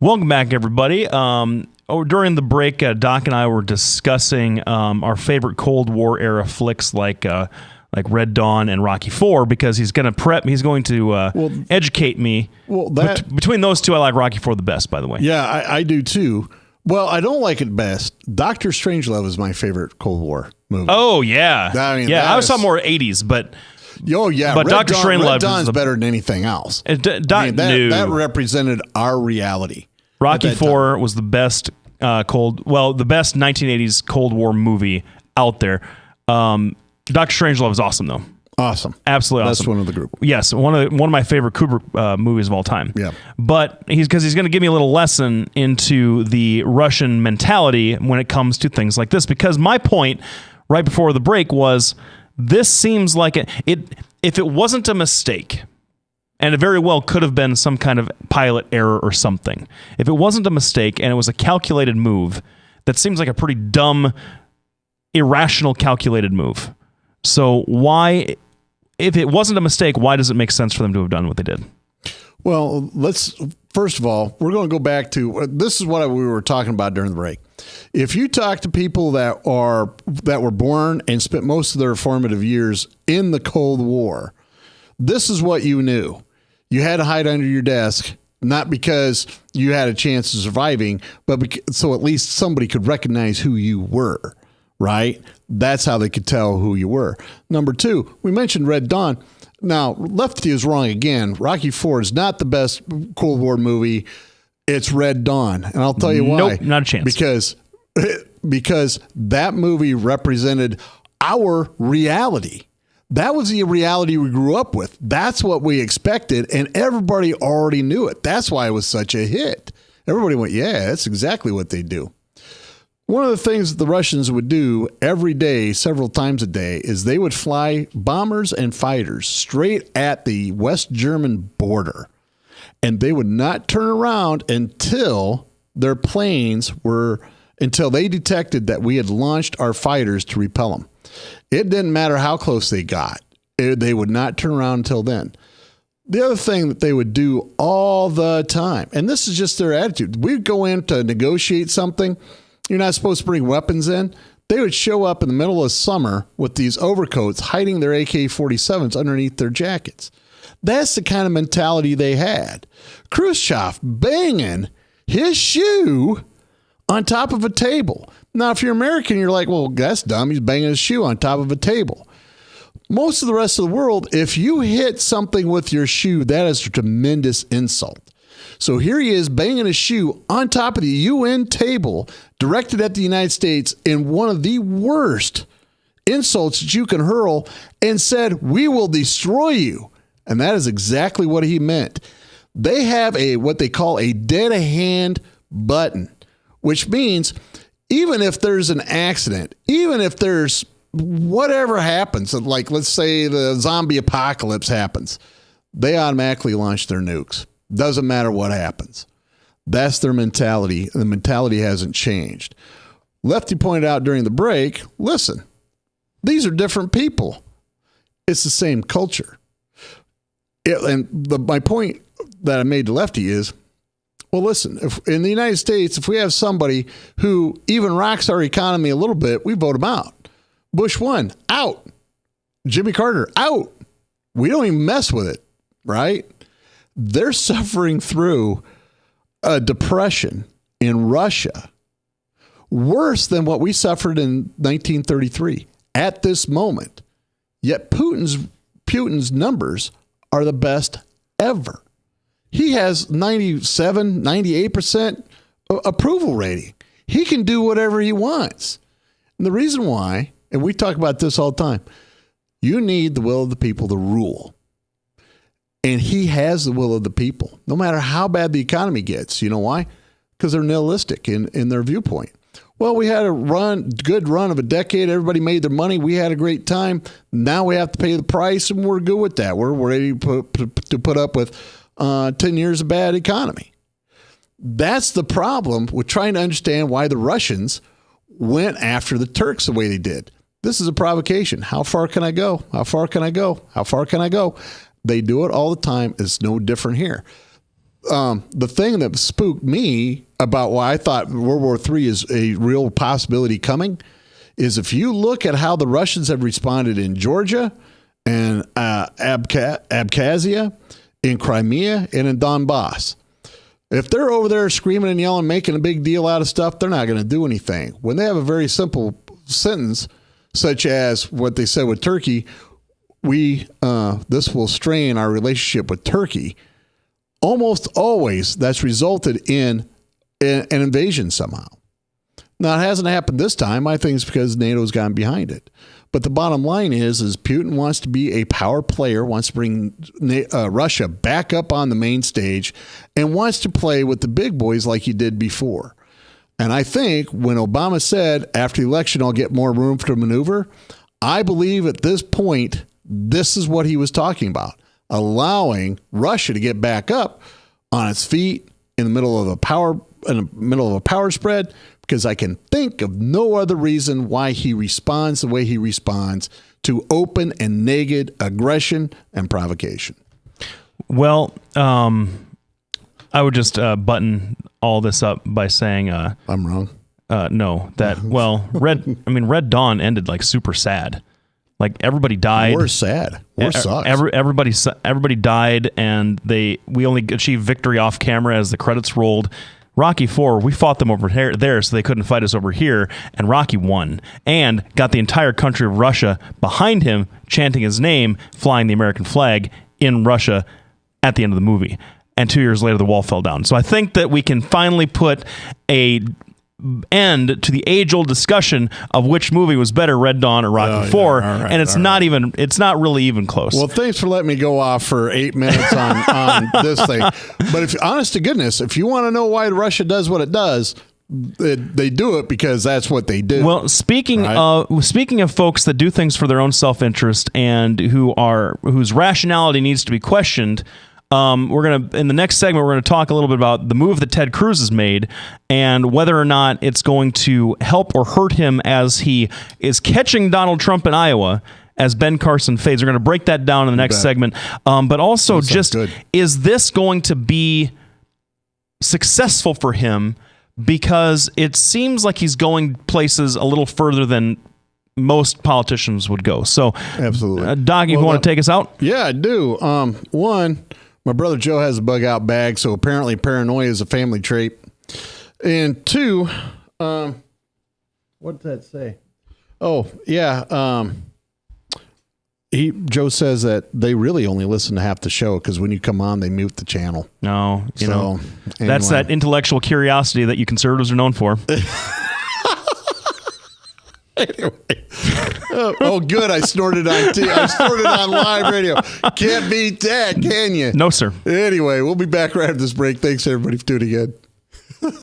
Welcome back, everybody. During the break, Doc and I were discussing our favorite Cold War era flicks like Red Dawn and Rocky IV, because he's going to educate me. Well, between those two, I like Rocky IV the best, by the way. Yeah, I do too. Well, I don't like it best. Dr. Strangelove is my favorite Cold War movie. Oh, yeah. I saw more 80s, but... Oh, yeah. But Dr. Strangelove Red Dawn's better than anything else. That represented our reality. Rocky IV was the best the best 1980s Cold War movie out there. Dr. Strangelove is awesome, though. Awesome. Absolutely awesome. That's one of the group. Yes, one of my favorite Kubrick movies of all time. Yeah. But he's going to give me a little lesson into the Russian mentality when it comes to things like this, because my point right before the break was this seems like if it wasn't a mistake, and it very well could have been some kind of pilot error or something. If it wasn't a mistake and it was a calculated move, that seems like a pretty dumb, irrational calculated move. So why, if it wasn't a mistake, why does it make sense for them to have done what they did? Well, first of all, we're going to go back to, this is what we were talking about during the break. If you talk to people that were born and spent most of their formative years in the Cold War, this is what you knew. You had to hide under your desk, not because you had a chance of surviving, but so at least somebody could recognize who you were, right? That's how they could tell who you were. Number two, we mentioned Red Dawn. Now, Lefty is wrong again. Rocky IV is not the best Cold War movie. It's Red Dawn. And I'll tell you why. Nope, not a chance. Because that movie represented our reality. That was the reality we grew up with. That's what we expected, and everybody already knew it. That's why it was such a hit. Everybody went, yeah, that's exactly what they do. One of the things that the Russians would do every day, several times a day, is they would fly bombers and fighters straight at the West German border, and they would not turn around until they detected that we had launched our fighters to repel them. It didn't matter how close they got. They would not turn around until then. The other thing that they would do all the time, and this is just their attitude, we'd go in to negotiate something. You're not supposed to bring weapons in. They would show up in the middle of summer with these overcoats, hiding their AK-47s underneath their jackets. That's the kind of mentality they had. Khrushchev banging his shoe on top of a table. Now, if you're American, you're like, well, that's dumb. He's banging his shoe on top of a table. Most of the rest of the world, if you hit something with your shoe, that is a tremendous insult. So here he is banging his shoe on top of the UN table directed at the United States in one of the worst insults that you can hurl, and said, we will destroy you. And that is exactly what he meant. They have what they call a dead hand button, which means even if there's an accident, even if there's whatever happens, like let's say the zombie apocalypse happens, they automatically launch their nukes. Doesn't matter what happens. That's their mentality. The mentality hasn't changed. Lefty pointed out during the break, listen, these are different people. It's the same culture. My point that I made to Lefty is, well, listen, if in the United States, if we have somebody who even rocks our economy a little bit, we vote him out. Bush 1, out. Jimmy Carter, out. We don't even mess with it, right? They're suffering through a depression in Russia worse than what we suffered in 1933 at this moment. Yet Putin's numbers are the best ever. He has 97, 98% approval rating. He can do whatever he wants. And the reason why, and we talk about this all the time, you need the will of the people to rule. And he has the will of the people, no matter how bad the economy gets. You know why? Because they're nihilistic in their viewpoint. Well, we had a good run of a decade. Everybody made their money. We had a great time. Now we have to pay the price, and we're good with that. We're ready to put up with 10 years of bad economy. That's the problem with trying to understand why the Russians went after the Turks the way they did. This is a provocation. How far can I go? How far can I go? How far can I go? They do it all the time. It's no different here. the thing that spooked me about why I thought World War III is a real possibility coming is if you look at how the Russians have responded in Georgia and Abkhazia, in Crimea, and in Donbass. If they're over there screaming and yelling, making a big deal out of stuff, they're not going to do anything. When they have a very simple sentence, such as what they said with Turkey, this will strain our relationship with Turkey. Almost always that's resulted in an invasion somehow. Now, it hasn't happened this time. I think it's because NATO's gotten behind it. But the bottom line is Putin wants to be a power player, wants to bring Russia back up on the main stage, and wants to play with the big boys like he did before. And I think when Obama said, after the election, I'll get more room to maneuver, I believe at this point, this is what he was talking about, allowing Russia to get back up on its feet in the middle of a power spread, because I can think of no other reason why he responds the way he responds to open and naked aggression and provocation. Well, I would just button all this up by saying I'm wrong. No, Red Dawn ended like super sad. Like everybody died. We're sad. We're sucks. Everybody died, and we only achieved victory off camera as the credits rolled. Rocky IV, we fought them over there, so they couldn't fight us over here, and Rocky won and got the entire country of Russia behind him, chanting his name, flying the American flag in Russia at the end of the movie. And 2 years later, the wall fell down. So I think that we can finally put a end to the age-old discussion of which movie was better, Red Dawn or Rocky IV, and it's not really even close. Well, thanks for letting me go off for 8 minutes on this thing. But if honest to goodness, if you want to know why Russia does what it does, they do it because that's what they do. Well, speaking of folks that do things for their own self-interest and whose rationality needs to be questioned, in the next segment, we're going to talk a little bit about the move that Ted Cruz has made and whether or not it's going to help or hurt him as he is catching Donald Trump in Iowa as Ben Carson fades. We're going to break that down in the next segment. But also, is this going to be successful for him? Because it seems like he's going places a little further than most politicians would go. So, absolutely. Doc, you want to take us out? Yeah, I do. One, my brother Joe has a bug out bag, so apparently paranoia is a family trait. And two, what did that say? Oh, yeah. Joe says that they really only listen to half the show because when you come on, they mute the channel. No, anyway. That's that intellectual curiosity that you conservatives are known for. Anyway. Oh, good. I snorted on live radio. Can't beat that, can you? No, sir. Anyway, we'll be back right after this break. Thanks, everybody, for tuning in.